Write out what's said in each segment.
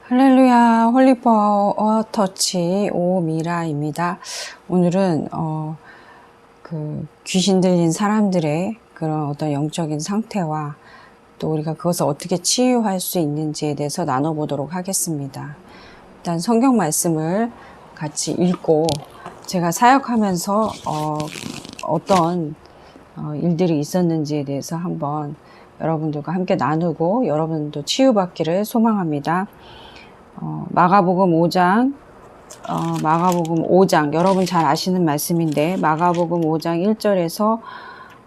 할렐루야, 홀리파워 터치 오미라입니다. 오늘은 귀신 들린 사람들의 그런 어떤 영적인 상태와 또 우리가 그것을 어떻게 치유할 수 있는지에 대해서 나눠보도록 하겠습니다. 일단 성경 말씀을 같이 읽고 제가 사역하면서 어떤 일들이 있었는지에 대해서 한번 여러분들과 함께 나누고 여러분도 치유받기를 소망합니다. 마가복음 5장, 마가복음 5장, 여러분 잘 아시는 말씀인데, 마가복음 5장 1절에서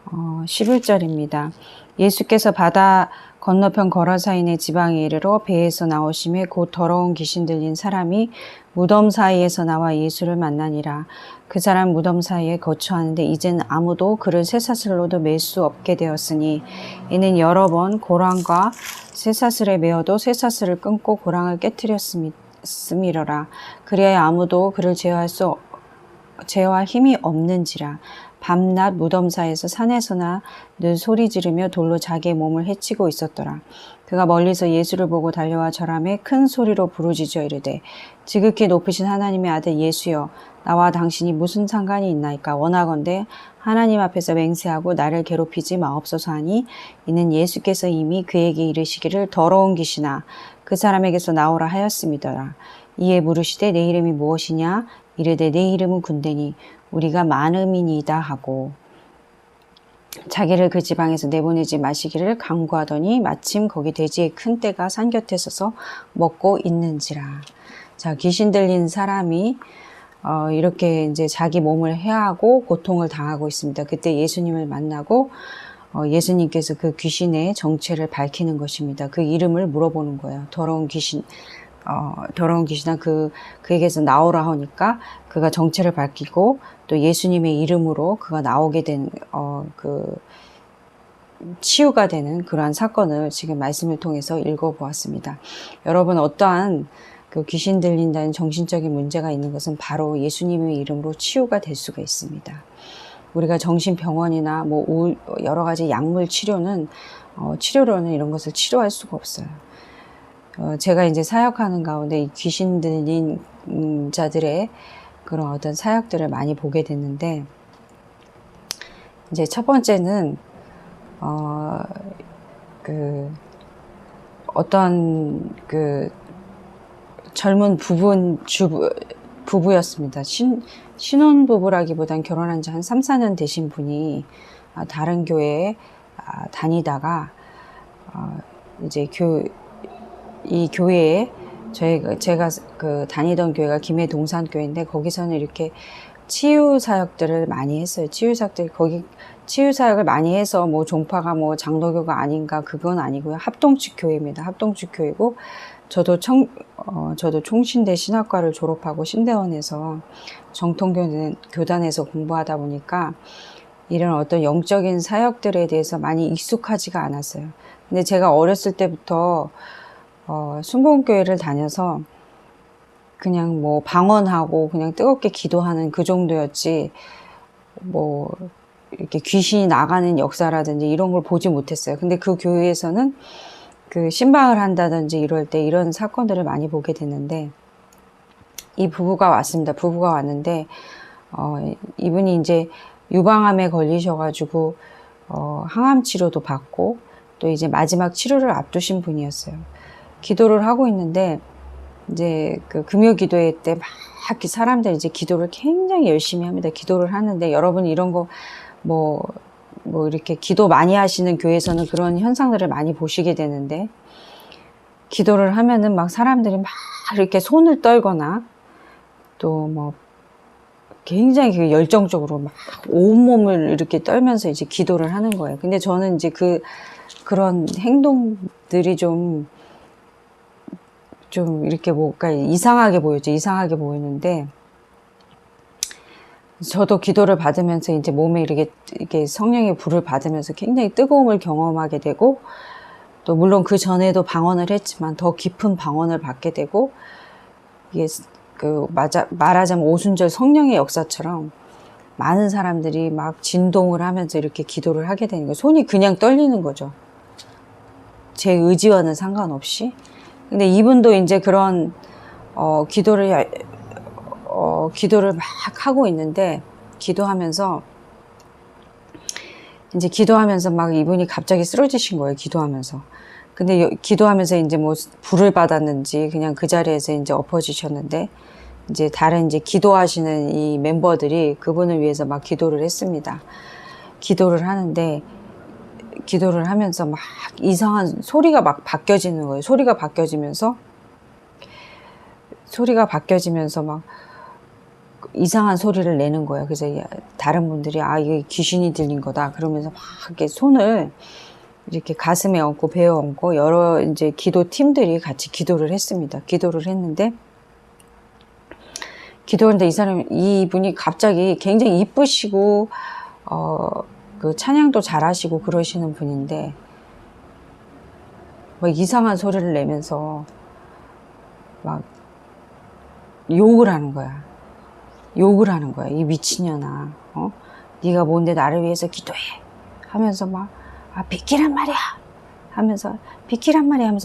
11절입니다. 예수께서 바다 건너편 거라사인의 지방에 이르러 배에서 나오심에 곧 더러운 귀신 들린 사람이 무덤 사이에서 나와 예수를 만나니라. 그 사람 무덤 사이에 거처하는데 이젠 아무도 그를 쇠사슬로도 맬 수 없게 되었으니 이는 여러 번 고랑과 쇠사슬에 매어도 쇠사슬을 끊고 고랑을 깨뜨렸음이러라. 그리하여 아무도 그를 제어할 힘이 없는지라. 밤낮 무덤 사이에서 산에서나 늘 소리 지르며 돌로 자기의 몸을 해치고 있었더라. 그가 멀리서 예수를 보고 달려와 절하며 큰 소리로 부르짖어 이르되 지극히 높으신 하나님의 아들 예수여, 나와 당신이 무슨 상관이 있나이까? 원하건대 하나님 앞에서 맹세하고 나를 괴롭히지 마옵소서 하니, 이는 예수께서 이미 그에게 이르시기를 더러운 귀신아 그 사람에게서 나오라 하였음이더라. 이에 물으시되 내 이름이 무엇이냐? 이르되 내 이름은 군대니 우리가 많음이니이다 하고 자기를 그 지방에서 내보내지 마시기를 간구하더니 마침 거기 돼지의 큰 떼가 산 곁에 서서 먹고 있는지라. 자, 귀신 들린 사람이 이렇게 이제 자기 몸을 해하고 고통을 당하고 있습니다. 그때 예수님을 만나고 예수님께서 그 귀신의 정체를 밝히는 것입니다. 그 이름을 물어보는 거예요. 더러운 귀신아 그에게서 나오라 하니까 그가 정체를 밝히고 또 예수님의 이름으로 그가 나오게 된 치유가 되는 그러한 사건을 지금 말씀을 통해서 읽어보았습니다. 여러분, 어떠한 그 귀신 들린다는 정신적인 문제가 있는 것은 바로 예수님의 이름으로 치유가 될 수가 있습니다. 우리가 정신병원이나 여러 가지 약물 치료로는 이런 것을 치료할 수가 없어요. 제가 이제 사역하는 가운데 이 귀신 들린 자들의 그런 어떤 사역들을 많이 보게 됐는데, 이제 첫 번째는 어떤 젊은 부부였습니다. 신혼부부라기보단 결혼한 지 한 3, 4년 되신 분이 다른 교회에 다니다가 이제 이 교회에 제가 다니던 교회가 김해동산교회인데 거기서는 이렇게 치유 사역들을 많이 했어요. 치유 사역을 많이 해서 종파가 장로교가 아닌가, 그건 아니고요. 합동측 교회입니다. 합동측 교회고 저도 총신대 신학과를 졸업하고 신대원에서 정통교단에서 공부하다 보니까 이런 어떤 영적인 사역들에 대해서 많이 익숙하지가 않았어요. 근데 제가 어렸을 때부터 순복음교회를 다녀서 그냥 방언하고 그냥 뜨겁게 기도하는 그 정도였지, 이렇게 귀신이 나가는 역사라든지 이런 걸 보지 못했어요. 근데 그 교회에서는 신방을 한다든지 이럴 때 이런 사건들을 많이 보게 됐는데, 이 부부가 왔습니다. 부부가 왔는데, 이분이 이제 유방암에 걸리셔가지고, 항암 치료도 받고, 또 이제 마지막 치료를 앞두신 분이었어요. 기도를 하고 있는데, 이제 금요 기도회 때 막 사람들이 이제 기도를 굉장히 열심히 합니다. 기도를 하는데, 여러분 이런 거, 이렇게 기도 많이 하시는 교회에서는 그런 현상들을 많이 보시게 되는데, 기도를 하면은 막 사람들이 막 이렇게 손을 떨거나 또 굉장히 열정적으로 막 온몸을 이렇게 떨면서 이제 기도를 하는 거예요. 근데 저는 이제 그런 행동들이 좀 이렇게 이상하게 보였죠. 이상하게 보이는데, 저도 기도를 받으면서 이제 몸에 이렇게 성령의 불을 받으면서 굉장히 뜨거움을 경험하게 되고, 또 물론 그 전에도 방언을 했지만 더 깊은 방언을 받게 되고, 이게 말하자면 오순절 성령의 역사처럼 많은 사람들이 막 진동을 하면서 이렇게 기도를 하게 되는 거예요. 손이 그냥 떨리는 거죠. 제 의지와는 상관없이. 근데 이분도 이제 그런 기도를 막 하고 있는데, 기도하면서 막 이분이 갑자기 쓰러지신 거예요. 기도하면서. 근데 기도하면서 이제 뭐 불을 받았는지 그냥 그 자리에서 이제 엎어지셨는데, 이제 다른 이제 기도하시는 이 멤버들이 그분을 위해서 막 기도를 했습니다. 기도를 하는데, 기도를 하면서 막 이상한 소리가 막 바뀌어지는 거예요. 소리가 바뀌어지면서 막 이상한 소리를 내는 거예요. 그래서 다른 분들이 이게 귀신이 들린 거다 그러면서 막 이렇게 손을 이렇게 가슴에 얹고 배에 얹고 여러 이제 기도 팀들이 같이 기도를 했습니다. 기도를 했는데 이분이 갑자기 굉장히 이쁘시고 그 찬양도 잘하시고 그러시는 분인데 막 이상한 소리를 내면서 막 욕을 하는 거야. 이 미친년아. 네가 뭔데 나를 위해서 기도해. 하면서 막 비키란 말이야. 하면서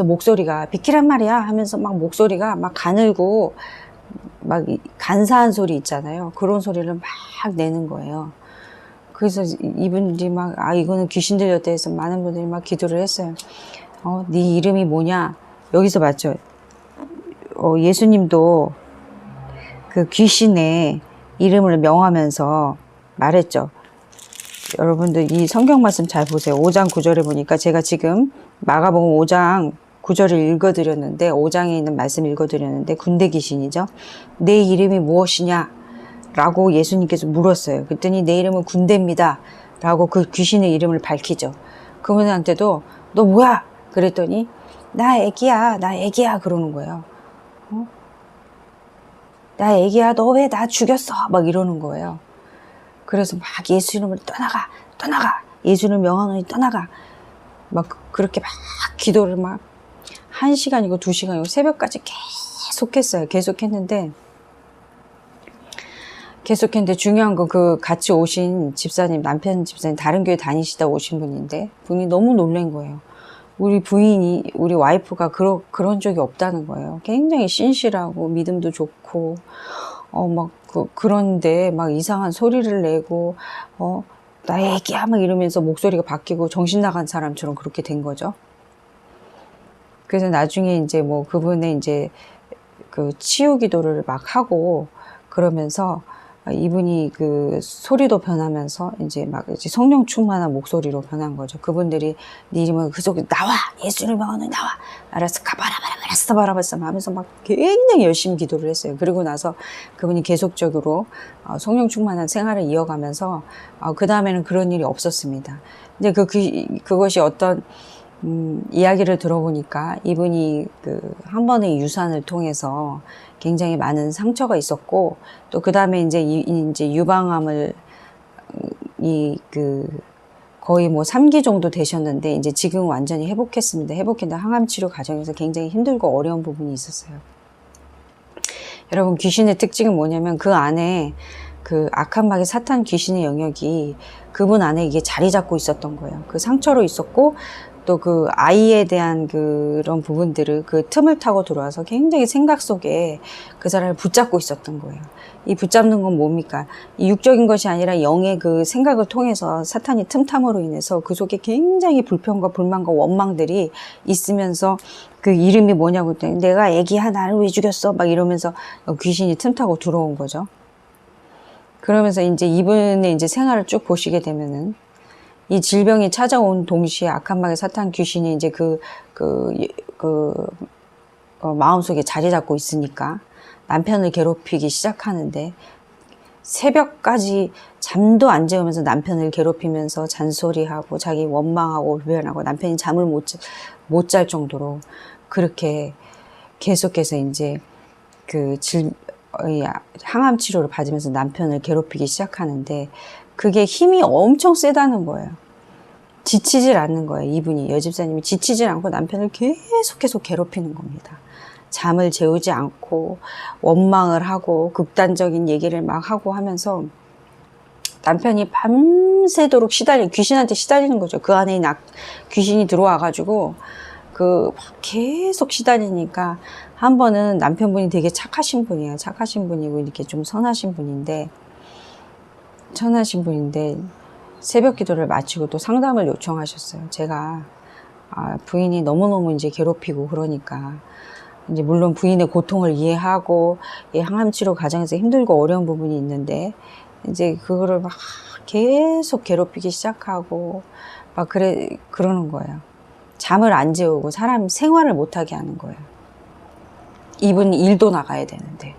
목소리가 비키란 말이야. 하면서 막 목소리가 막 가늘고 막 간사한 소리 있잖아요. 그런 소리를 막 내는 거예요. 그래서 이분들이 막 이거는 귀신 들렸다 해서 많은 분들이 막 기도를 했어요. 네 이름이 뭐냐? 여기서 맞죠? 예수님도 그 귀신의 이름을 명하면서 말했죠. 여러분들 이 성경 말씀 잘 보세요. 5장 9절에 보니까 제가 지금 마가복음 5장 9절을 읽어드렸는데 5장에 있는 말씀 읽어드렸는데 군대 귀신이죠. 내 이름이 무엇이냐? 라고 예수님께서 물었어요. 그랬더니 내 이름은 군대입니다. 라고 그 귀신의 이름을 밝히죠. 그분한테도 너 뭐야? 그랬더니 나 애기야 그러는 거예요. 나 애기야 너 왜 나 죽였어? 막 이러는 거예요. 그래서 막 예수 이름을 떠나가 예수 이름을 명하노니 떠나가 막 그렇게 막 기도를 막 1시간이고 2시간이고 새벽까지 계속했는데 중요한 건 그 같이 오신 집사님, 남편 집사님 다른 교회 다니시다 오신 분인데 분이 너무 놀란 거예요. 우리 와이프가 그런 적이 없다는 거예요. 굉장히 신실하고 믿음도 좋고 그런데 막 이상한 소리를 내고 나 애기야 막 이러면서 목소리가 바뀌고 정신 나간 사람처럼 그렇게 된 거죠. 그래서 나중에 이제 뭐 그분의 이제 그 치유 기도를 막 하고 그러면서 이분이 그 소리도 변하면서 이제 성령 충만한 목소리로 변한 거죠. 그분들이 네 이름은 그 속에 나와! 예수를 명하노니 나와! 알았어, 바라바라바라바라바라바라 하면서 막 굉장히 열심히 기도를 했어요. 그리고 나서 그분이 계속적으로 성령 충만한 생활을 이어가면서 그 다음에는 그런 일이 없었습니다. 근데 그것이 어떤 이야기를 들어보니까 이분이 한 번의 유산을 통해서 굉장히 많은 상처가 있었고 또 그 다음에 이제 유방암을 거의 뭐 3기 정도 되셨는데 이제 지금 완전히 회복했습니다. 회복했는데 항암 치료 과정에서 굉장히 힘들고 어려운 부분이 있었어요. 여러분 귀신의 특징은 뭐냐면 그 안에 그 악한 마귀 사탄 귀신의 영역이 그분 안에 이게 자리 잡고 있었던 거예요. 그 상처로 있었고 또 그 아이에 대한 그런 부분들을 그 틈을 타고 들어와서 굉장히 생각 속에 그 사람을 붙잡고 있었던 거예요. 이 붙잡는 건 뭡니까? 이 육적인 것이 아니라 영의 그 생각을 통해서 사탄이 틈탐으로 인해서 그 속에 굉장히 불평과 불만과 원망들이 있으면서 그 이름이 뭐냐고 했더니 내가 애기야 나를 왜 죽였어? 막 이러면서 귀신이 틈타고 들어온 거죠. 그러면서 이제 이분의 이제 생활을 쭉 보시게 되면은 이 질병이 찾아온 동시에 악한 마귀 사탄 귀신이 이제 마음속에 자리 잡고 있으니까 남편을 괴롭히기 시작하는데 새벽까지 잠도 안 재우면서 남편을 괴롭히면서 잔소리하고 자기 원망하고 불변하고 남편이 잠을 못 잘 정도로 그렇게 계속해서 이제 항암 치료를 받으면서 남편을 괴롭히기 시작하는데 그게 힘이 엄청 세다는 거예요. 지치질 않는 거예요. 이분이 여집사님이 지치질 않고 남편을 계속 괴롭히는 겁니다. 잠을 재우지 않고 원망을 하고 극단적인 얘기를 막 하고 하면서 남편이 밤새도록 귀신한테 시달리는 거죠. 그 안에 귀신이 들어와가지고 계속 시달리니까 한 번은 남편분이 되게 착하신 분이에요. 착하신 분이고 이렇게 좀 선하신 분인데 새벽 기도를 마치고 또 상담을 요청하셨어요. 제가 부인이 너무너무 이제 괴롭히고 그러니까 이제 물론 부인의 고통을 이해하고 항암 치료 과정에서 힘들고 어려운 부분이 있는데 이제 그거를 막 계속 괴롭히기 시작하고 막 그러는 거예요. 잠을 안 재우고 사람 생활을 못하게 하는 거예요. 이분 일도 나가야 되는데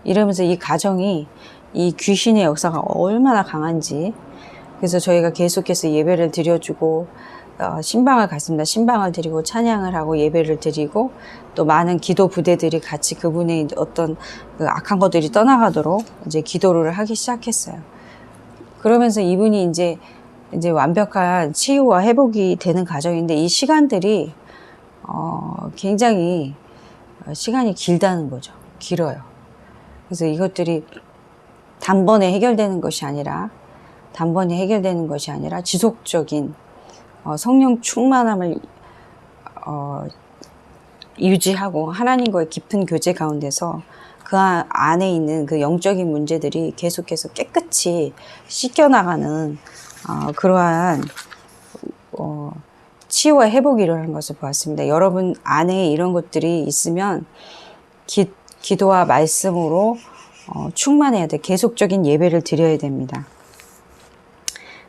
이러면서 이 가정이 이 귀신의 역사가 얼마나 강한지 그래서 저희가 계속해서 예배를 드려주고 신방을 갔습니다. 신방을 드리고 찬양을 하고 예배를 드리고 또 많은 기도 부대들이 같이 그분의 어떤 그 악한 것들이 떠나가도록 이제 기도를 하기 시작했어요. 그러면서 이분이 이제 완벽한 치유와 회복이 되는 과정인데 이 시간들이 굉장히 시간이 길다는 거죠. 길어요. 그래서 이것들이 단번에 해결되는 것이 아니라 지속적인 성령 충만함을 유지하고 하나님과의 깊은 교제 가운데서 그 안에 있는 그 영적인 문제들이 계속해서 깨끗이 씻겨나가는 그러한 치유와 회복이 일어나는 것을 보았습니다. 여러분 안에 이런 것들이 있으면 기도와 말씀으로 충만해야 돼. 계속적인 예배를 드려야 됩니다.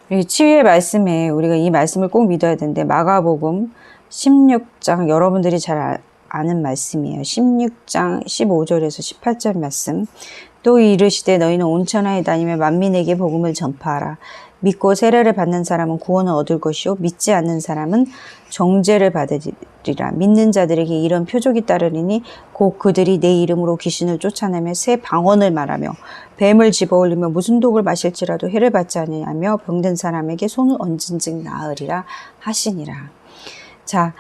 이 치유의 말씀에 우리가 이 말씀을 꼭 믿어야 되는데 마가복음 16장 여러분들이 잘 아는 말씀이에요. 16장 15절에서 18절 말씀. 또 이르시되 너희는 온 천하에 다니며 만민에게 복음을 전파하라. 믿고 세례를 받는 사람은 구원을 얻을 것이요 믿지 않는 사람은 정죄를 받으리라. 믿는 자들에게 이런 표적이 따르리니 곧 그들이 내 이름으로 귀신을 쫓아내며 새 방언을 말하며 뱀을 집어올리며 무슨 독을 마실지라도 해를 받지 아니하며 병든 사람에게 손을 얹은 즉 나으리라 하시니라. 자,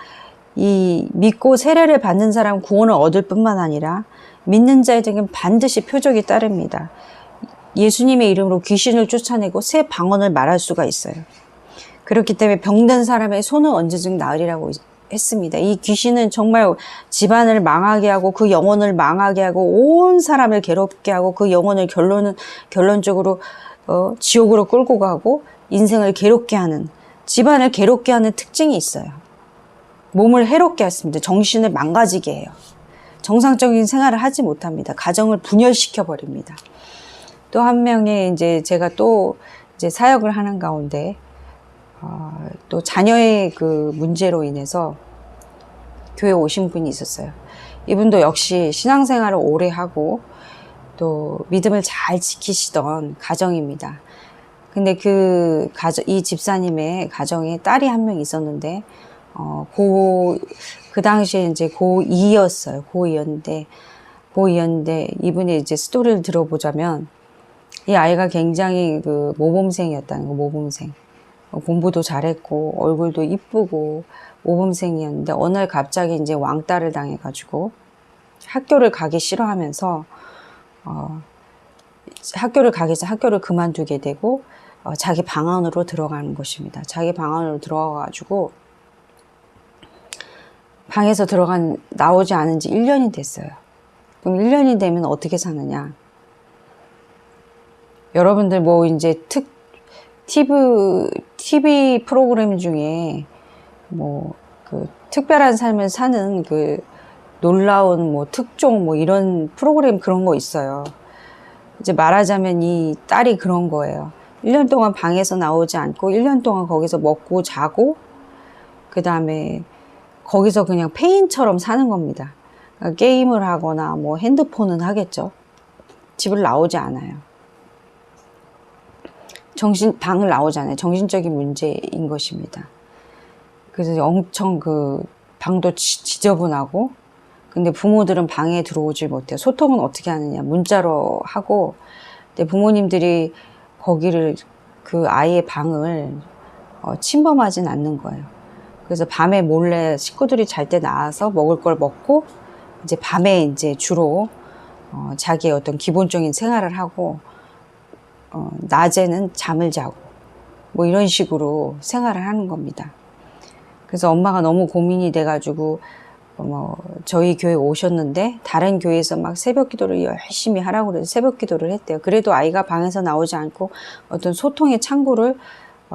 이 믿고 세례를 받는 사람 구원을 얻을 뿐만 아니라 믿는 자에게는 반드시 표적이 따릅니다. 예수님의 이름으로 귀신을 쫓아내고 새 방언을 말할 수가 있어요. 그렇기 때문에 병든 사람의 손을 얹은 즉 나으리라고 했습니다. 이 귀신은 정말 집안을 망하게 하고 그 영혼을 망하게 하고 온 사람을 괴롭게 하고 그 영혼을 결론적으로 지옥으로 끌고 가고 인생을 괴롭게 하는 집안을 괴롭게 하는 특징이 있어요. 몸을 해롭게 했습니다. 정신을 망가지게 해요. 정상적인 생활을 하지 못합니다. 가정을 분열시켜 버립니다. 또 한 명의 제가 또 사역을 하는 가운데 또 자녀의 그 문제로 인해서 교회에 오신 분이 있었어요. 이분도 역시 신앙생활을 오래 하고 또 믿음을 잘 지키시던 가정입니다. 근데 이 집사님의 가정에 딸이 한 명 있었는데 그 당시에 고2였어요. 고2였는데 이분의 스토리를 들어보자면 이 아이가 굉장히 모범생이었다는 거, 모범생. 공부도 잘했고, 얼굴도 이쁘고, 모범생이었는데, 어느 날 갑자기 왕따를 당해가지고, 학교를 가기 싫어하면서, 학교를 그만두게 되고, 자기 방 안으로 들어가는 것입니다. 자기 방 안으로 들어가가지고, 방에서 나오지 않은 지 1년이 됐어요. 그럼 1년이 되면 어떻게 사느냐? 여러분들 TV 프로그램 중에 특별한 삶을 사는 놀라운 특종 이런 프로그램 그런 거 있어요. 말하자면 이 딸이 그런 거예요. 1년 동안 방에서 나오지 않고 1년 동안 거기서 먹고 자고 그 다음에 거기서 그냥 폐인처럼 사는 겁니다. 그러니까 게임을 하거나 핸드폰은 하겠죠. 집을 나오지 않아요. 방을 나오지 않아요. 정신적인 문제인 것입니다. 그래서 엄청 방도 지저분하고, 근데 부모들은 방에 들어오질 못해요. 소통은 어떻게 하느냐. 문자로 하고, 근데 부모님들이 그 아이의 방을 침범하진 않는 거예요. 그래서 밤에 몰래 식구들이 잘 때 나와서 먹을 걸 먹고, 밤에 주로 자기의 어떤 기본적인 생활을 하고, 낮에는 잠을 자고 이런 식으로 생활을 하는 겁니다. 그래서 엄마가 너무 고민이 돼가지고 저희 교회 오셨는데 다른 교회에서 막 새벽 기도를 열심히 하라고 그래서 새벽 기도를 했대요. 그래도 아이가 방에서 나오지 않고 어떤 소통의 창구를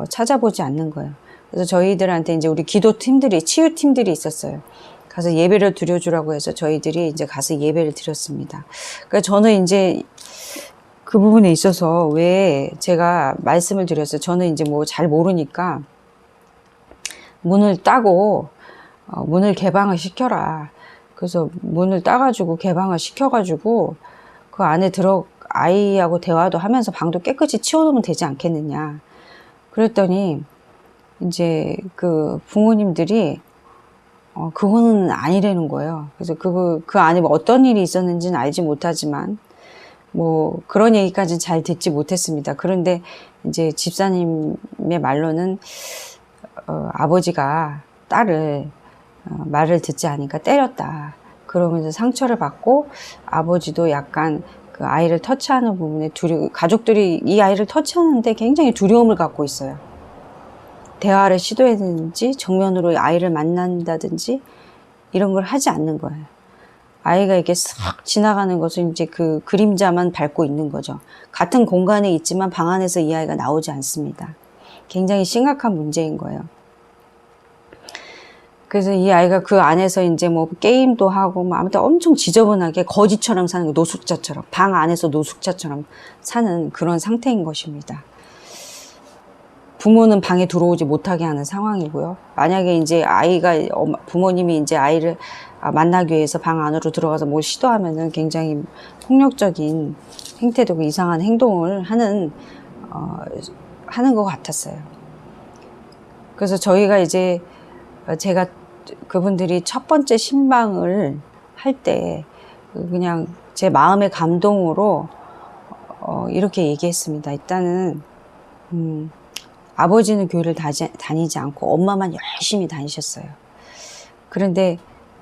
찾아보지 않는 거예요. 그래서 저희들한테 이제 우리 기도팀들이, 치유팀들이 있었어요. 가서 예배를 드려주라고 해서 저희들이 이제 가서 예배를 드렸습니다. 그러니까 저는 이제 그 부분에 있어서 왜 제가 말씀을 드렸어요. 저는 이제 뭐 잘 모르니까 문을 따고 문을 개방을 시켜라. 그래서 문을 따가지고 개방을 시켜가지고 그 안에 아이하고 대화도 하면서 방도 깨끗이 치워놓으면 되지 않겠느냐. 그랬더니 이제 그 부모님들이 그거는 아니라는 거예요. 그래서 그 안에 뭐 어떤 일이 있었는지는 알지 못하지만 뭐 그런 얘기까지는 잘 듣지 못했습니다. 그런데 이제 집사님의 말로는 아버지가 딸을 말을 듣지 않으니까 때렸다. 그러면서 상처를 받고 아버지도 약간 그 아이를 터치하는 부분에 가족들이 이 아이를 터치하는데 굉장히 두려움을 갖고 있어요. 대화를 시도했는지 정면으로 아이를 만난다든지 이런 걸 하지 않는 거예요. 아이가 이렇게 싹 지나가는 것은 이제 그 그림자만 밟고 있는 거죠. 같은 공간에 있지만 방 안에서 이 아이가 나오지 않습니다. 굉장히 심각한 문제인 거예요. 그래서 이 아이가 그 안에서 이제 뭐 게임도 하고 뭐 아무튼 엄청 지저분하게 거지처럼 사는 거, 노숙자처럼, 방 안에서 노숙자처럼 사는 그런 상태인 것입니다. 부모는 방에 들어오지 못하게 하는 상황이고요. 만약에 이제 부모님이 이제 아이를 만나기 위해서 방 안으로 들어가서 뭘 시도하면은 굉장히 폭력적인 행태도 이상한 행동을 하는 것 같았어요. 그래서 저희가 이제 제가 그분들이 첫 번째 신방을 할 때 그냥 제 마음의 감동으로 이렇게 얘기했습니다. 일단은 아버지는 교회를 다니지 않고 엄마만 열심히 다니셨어요. 그런데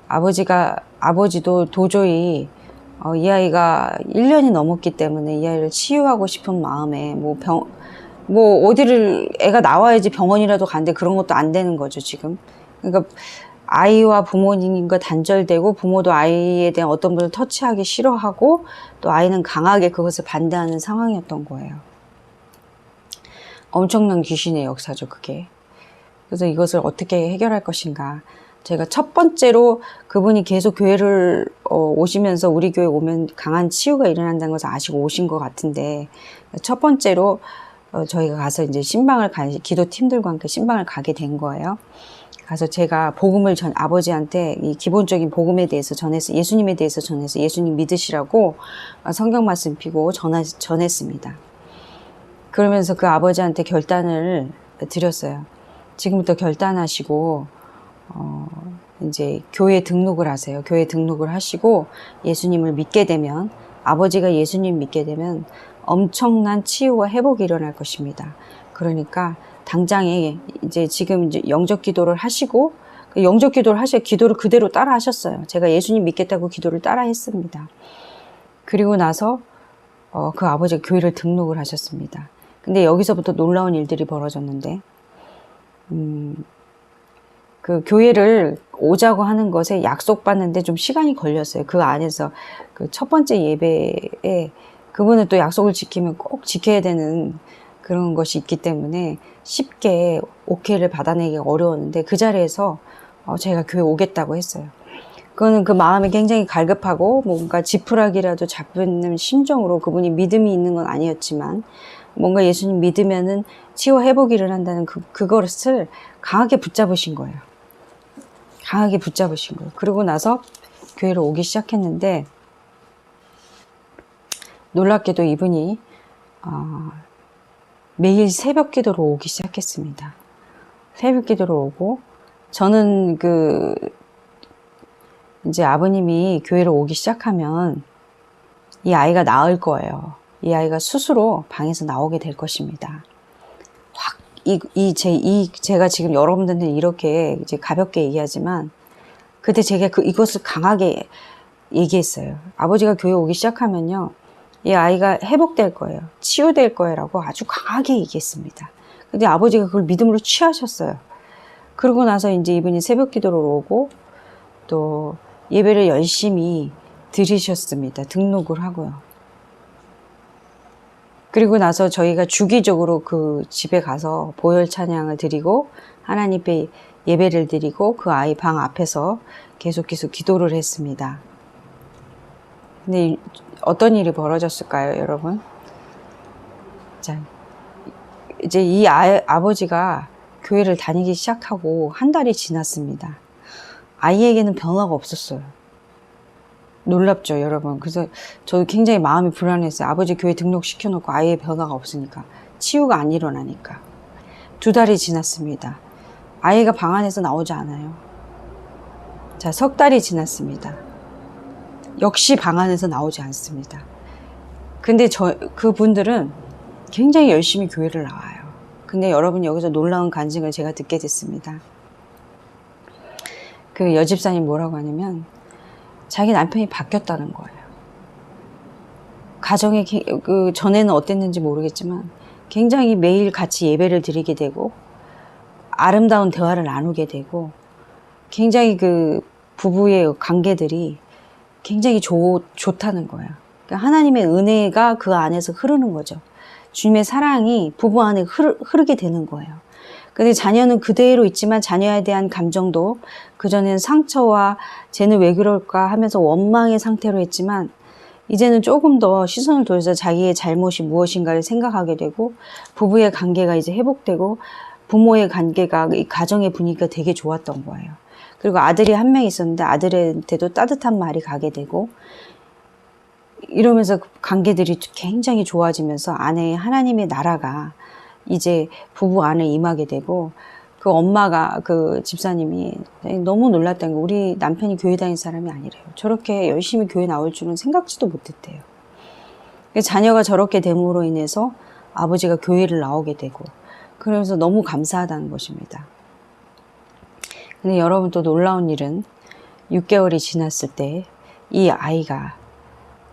아버지도 도저히 이 아이가 1년이 넘었기 때문에 이 아이를 치유하고 싶은 마음에 애가 나와야지 병원이라도 가는데 그런 것도 안 되는 거죠, 지금. 그러니까 아이와 부모님과 단절되고 부모도 아이에 대한 어떤 분을 터치하기 싫어하고 또 아이는 강하게 그것을 반대하는 상황이었던 거예요. 엄청난 귀신의 역사죠, 그게. 그래서 이것을 어떻게 해결할 것인가. 제가 첫 번째로 그분이 계속 교회를 오시면서 우리 교회 오면 강한 치유가 일어난다는 것을 아시고 오신 것 같은데 첫 번째로 저희가 가서 이제 기도팀들과 함께 신방을 가게 된 거예요. 가서 제가 복음을 아버지한테 이 기본적인 복음에 대해서 예수님에 대해서 전해서 예수님 믿으시라고 성경 말씀 피고 전했습니다. 그러면서 그 아버지한테 결단을 드렸어요. 지금부터 결단하시고 이제 교회 등록을 하세요. 교회 등록을 하시고 예수님을 믿게 되면 아버지가 예수님 믿게 되면 엄청난 치유와 회복이 일어날 것입니다. 그러니까 당장에 이제 지금 이제 영접 기도를 하시고 기도를 그대로 따라 하셨어요. 제가 예수님 믿겠다고 기도를 따라 했습니다. 그리고 나서 그 아버지가 교회를 등록을 하셨습니다. 근데 여기서부터 놀라운 일들이 벌어졌는데 그 교회를 오자고 하는 것에 약속받는데 좀 시간이 걸렸어요. 그 안에서 그 첫 번째 예배에 그분은 또 약속을 지키면 꼭 지켜야 되는 그런 것이 있기 때문에 쉽게 오케이를 받아내기 어려웠는데 그 자리에서 제가 교회 오겠다고 했어요. 그거는 그 마음이 굉장히 갈급하고 뭔가 지푸라기라도 잡는 심정으로 그분이 믿음이 있는 건 아니었지만 뭔가 예수님 믿으면은 치유 회복이 일어난다는 그것을 강하게 붙잡으신 거예요. 강하게 붙잡으신 거예요. 그러고 나서 교회로 오기 시작했는데 놀랍게도 이분이 매일 새벽 기도로 오기 시작했습니다. 새벽 기도로 오고 저는 이제 아버님이 교회로 오기 시작하면 이 아이가 나을 거예요. 이 아이가 스스로 방에서 나오게 될 것입니다. 제가 지금 여러분들한테 이렇게 이제 가볍게 얘기하지만 그때 제가 이것을 강하게 얘기했어요. 아버지가 교회 오기 시작하면요. 이 아이가 회복될 거예요. 치유될 거예요. 라고 아주 강하게 얘기했습니다. 근데 아버지가 그걸 믿음으로 취하셨어요. 그러고 나서 이제 이분이 새벽 기도를 오고 또 예배를 열심히 드리셨습니다. 등록을 하고요. 그리고 나서 저희가 주기적으로 그 집에 가서 보혈 찬양을 드리고 하나님께 예배를 드리고 그 아이 방 앞에서 계속해서 기도를 했습니다. 근데 어떤 일이 벌어졌을까요, 여러분? 자, 이제 이 아버지가 교회를 다니기 시작하고 한 달이 지났습니다. 아이에게는 변화가 없었어요. 놀랍죠, 여러분. 그래서 저도 굉장히 마음이 불안했어요. 아버지 교회 등록시켜놓고 아이의 변화가 없으니까. 치유가 안 일어나니까. 2달이 지났습니다. 아이가 방 안에서 나오지 않아요. 자, 3달이 지났습니다. 역시 방 안에서 나오지 않습니다. 근데 그분들은 굉장히 열심히 교회를 나와요. 근데 여러분, 여기서 놀라운 간증을 제가 듣게 됐습니다. 그 여집사님 뭐라고 하냐면 자기 남편이 바뀌었다는 거예요. 가정에 그 전에는 어땠는지 모르겠지만 굉장히 매일 같이 예배를 드리게 되고 아름다운 대화를 나누게 되고 굉장히 그 부부의 관계들이 굉장히 좋다는 거예요. 그러니까 하나님의 은혜가 그 안에서 흐르는 거죠. 주님의 사랑이 부부 안에 흐르게 되는 거예요. 근데 자녀는 그대로 있지만 자녀에 대한 감정도 그전에는 상처와 쟤는 왜 그럴까 하면서 원망의 상태로 했지만 이제는 조금 더 시선을 돌려서 자기의 잘못이 무엇인가를 생각하게 되고 부부의 관계가 이제 회복되고 부모의 관계가 이 가정의 분위기가 되게 좋았던 거예요. 그리고 아들이 한 명 있었는데 아들한테도 따뜻한 말이 가게 되고 이러면서 관계들이 굉장히 좋아지면서 안에 하나님의 나라가 이제 부부 안에 임하게 되고 그 엄마가 그 집사님이 너무 놀랐다는 거 우리 남편이 교회 다니는 사람이 아니래요. 저렇게 열심히 교회 나올 줄은 생각지도 못했대요. 자녀가 저렇게 됨으로 인해서 아버지가 교회를 나오게 되고 그러면서 너무 감사하다는 것입니다. 근데 여러분 또 놀라운 일은 6개월이 지났을 때 이 아이가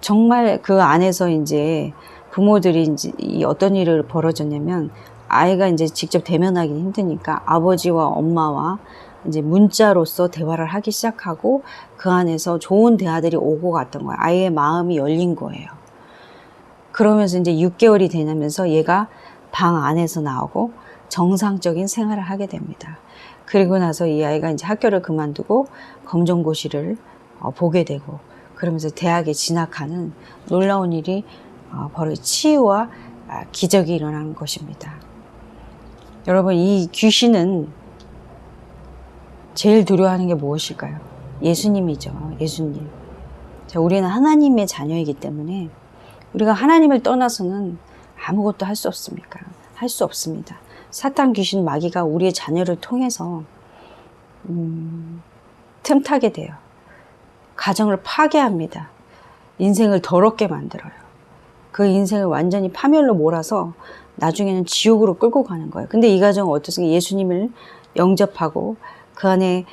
정말 그 안에서 이제 부모들이 이제 어떤 일을 벌어졌냐면 아이가 이제 직접 대면하기 힘드니까 아버지와 엄마와 이제 문자로서 대화를 하기 시작하고 그 안에서 좋은 대화들이 오고 갔던 거예요. 아이의 마음이 열린 거예요. 그러면서 이제 6개월이 되면서 얘가 방 안에서 나오고 정상적인 생활을 하게 됩니다. 그리고 나서 이 아이가 이제 학교를 그만두고 검정고시를 보게 되고 그러면서 대학에 진학하는 놀라운 일이 바로 치유와 기적이 일어나는 것입니다. 여러분 이 귀신은 제일 두려워하는 게 무엇일까요? 예수님이죠. 예수님. 자, 우리는 하나님의 자녀이기 때문에 우리가 하나님을 떠나서는 아무것도 할 수 없습니까? 할 수 없습니다. 사탄 귀신 마귀가 우리의 자녀를 통해서 틈타게 돼요. 가정을 파괴합니다. 인생을 더럽게 만들어요. 그 인생을 완전히 파멸로 몰아서 나중에는 지옥으로 끌고 가는 거예요. 근데 이 가정은 어떻습니까? 예수님을 영접하고 그 안에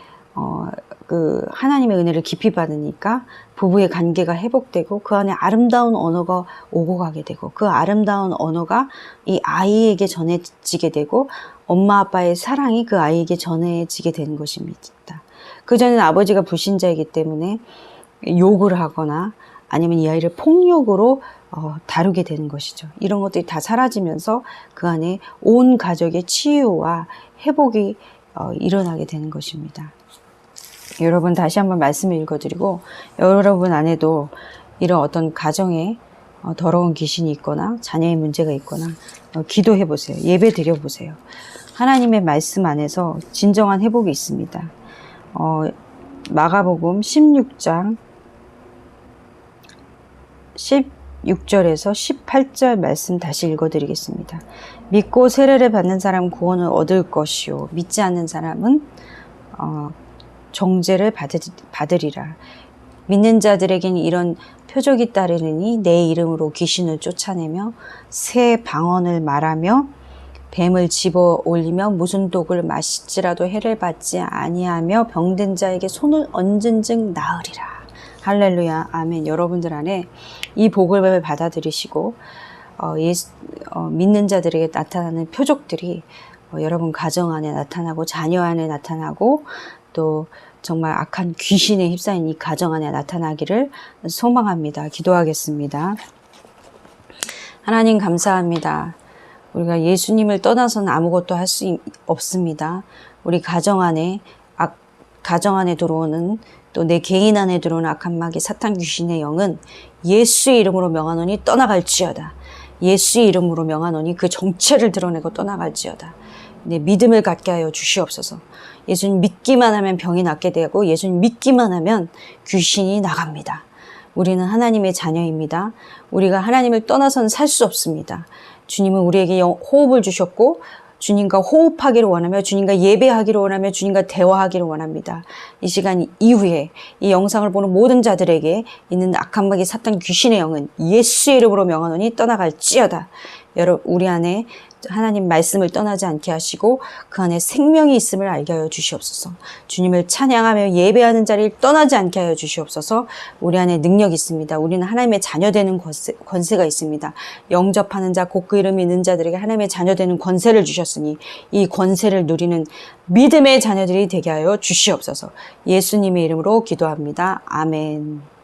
그 하나님의 은혜를 깊이 받으니까 부부의 관계가 회복되고 그 안에 아름다운 언어가 오고 가게 되고 그 아름다운 언어가 이 아이에게 전해지게 되고 엄마 아빠의 사랑이 그 아이에게 전해지게 되는 것입니다. 그전에는 아버지가 불신자이기 때문에 욕을 하거나 아니면 이 아이를 폭력으로 다루게 되는 것이죠. 이런 것들이 다 사라지면서 그 안에 온 가족의 치유와 회복이 일어나게 되는 것입니다. 여러분 다시 한번 말씀을 읽어드리고 여러분 안에도 이런 어떤 가정에 더러운 귀신이 있거나 자녀의 문제가 있거나 기도해 보세요. 예배 드려 보세요. 하나님의 말씀 안에서 진정한 회복이 있습니다. 마가복음 16장 16절에서 18절 말씀 다시 읽어드리겠습니다. 믿고 세례를 받는 사람은 구원을 얻을 것이요 믿지 않는 사람은 정죄를 받으리라. 믿는 자들에게는 이런 표적이 따르느니 내 이름으로 귀신을 쫓아내며 새 방언을 말하며 뱀을 집어 올리며 무슨 독을 마실지라도 해를 받지 아니하며 병든 자에게 손을 얹은 즉 나으리라. 할렐루야. 아멘. 여러분들 안에 이 복을 받아들이시고 믿는 자들에게 나타나는 표적들이 여러분 가정 안에 나타나고 자녀 안에 나타나고 또 정말 악한 귀신에 휩싸인 이 가정 안에 나타나기를 소망합니다. 기도하겠습니다. 하나님 감사합니다. 우리가 예수님을 떠나서는 아무것도 할 수 없습니다. 우리 가정 안에 들어오는 또 내 개인 안에 들어오는 악한 마귀 사탄 귀신의 영은 예수의 이름으로 명하노니 떠나갈지어다. 예수의 이름으로 명하노니 그 정체를 드러내고 떠나갈지어다. 내 믿음을 갖게 하여 주시옵소서. 예수님 믿기만 하면 병이 낫게 되고 예수님 믿기만 하면 귀신이 나갑니다. 우리는 하나님의 자녀입니다. 우리가 하나님을 떠나서는 살 수 없습니다. 주님은 우리에게 호흡을 주셨고 주님과 호흡하기를 원하며 주님과 예배하기를 원하며 주님과 대화하기를 원합니다. 이 시간 이후에 이 영상을 보는 모든 자들에게 있는 악한 마귀 사탄 귀신의 영은 예수의 이름으로 명하노니 떠나갈지어다. 여러분 우리 안에 하나님 말씀을 떠나지 않게 하시고 그 안에 생명이 있음을 알게 하여 주시옵소서. 주님을 찬양하며 예배하는 자리를 떠나지 않게 하여 주시옵소서. 우리 안에 능력이 있습니다. 우리는 하나님의 자녀되는 권세가 있습니다. 영접하는 자, 곧 그 이름 믿는 자들에게 하나님의 자녀되는 권세를 주셨으니 이 권세를 누리는 믿음의 자녀들이 되게 하여 주시옵소서. 예수님의 이름으로 기도합니다. 아멘.